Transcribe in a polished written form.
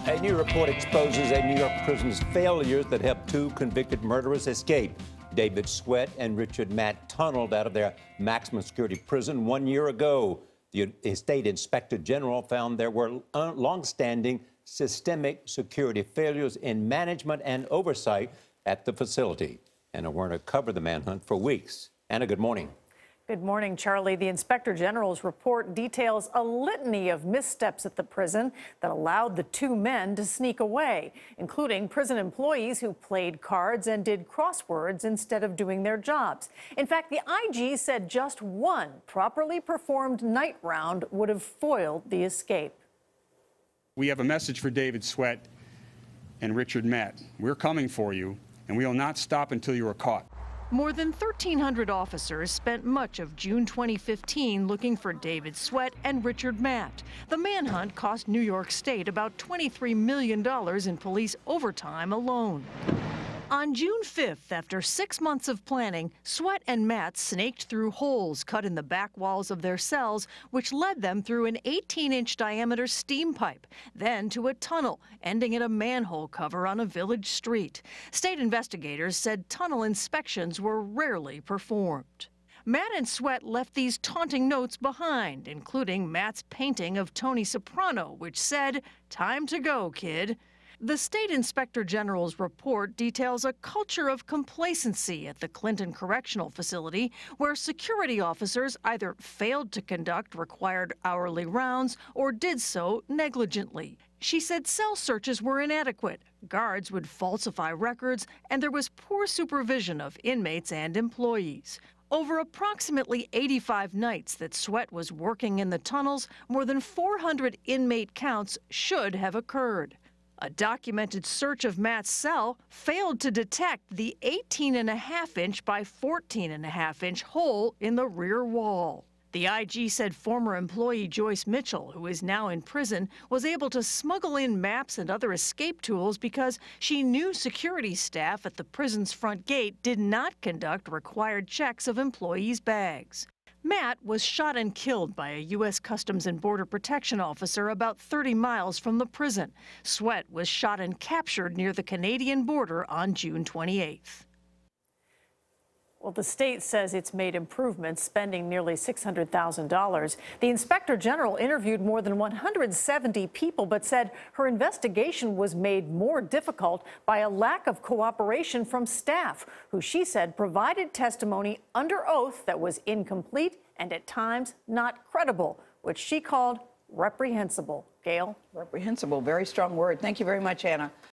A new report exposes a New York prison's failures that helped two convicted murderers escape. David Sweat and Richard Matt tunneled out of their maximum security prison 1 year ago. The state inspector general found there were longstanding systemic security failures in management and oversight at the facility. Anna Werner covered the manhunt for weeks. Anna, good morning. Good morning, Charlie. The Inspector General's report details a litany of missteps at the prison that allowed the two men to sneak away, including prison employees who played cards and did crosswords instead of doing their jobs. In fact, the IG said just one properly performed night round would have foiled the escape. We have a message for David Sweat and Richard Matt. We're coming for you, and we will not stop until you are caught. More than 1,300 officers spent much of June 2015 looking for David Sweat and Richard Matt. The manhunt cost New York State about $23 million in police overtime alone. On June 5th, after 6 months of planning, Sweat and Matt snaked through holes cut in the back walls of their cells, which led them through an 18-inch diameter steam pipe, then to a tunnel, ending at a manhole cover on a village street. State investigators said tunnel inspections were rarely performed. Matt and Sweat left these taunting notes behind, including Matt's painting of Tony Soprano, which said, "Time to go, kid." The State Inspector General's report details a culture of complacency at the Clinton Correctional Facility, where security officers either failed to conduct required hourly rounds or did so negligently. She said cell searches were inadequate, guards would falsify records, and there was poor supervision of inmates and employees. Over approximately 85 nights that Sweat was working in the tunnels, more than 400 inmate counts should have occurred. A documented search of Matt's cell failed to detect the 18.5-inch by 14.5-inch hole in the rear wall. The IG said former employee Joyce Mitchell, who is now in prison, was able to smuggle in maps and other escape tools because she knew security staff at the prison's front gate did not conduct required checks of employees' bags. Matt was shot and killed by a U.S. Customs and Border Protection officer about 30 miles from the prison. Sweat was shot and captured near the Canadian border on June 28th. Well, the state says it's made improvements, spending nearly $600,000. The Inspector General interviewed more than 170 people, but said her investigation was made more difficult by a lack of cooperation from staff, who she said provided testimony under oath that was incomplete and at times not credible, which she called reprehensible. Gail? Reprehensible, very strong word. Thank you very much, Anna.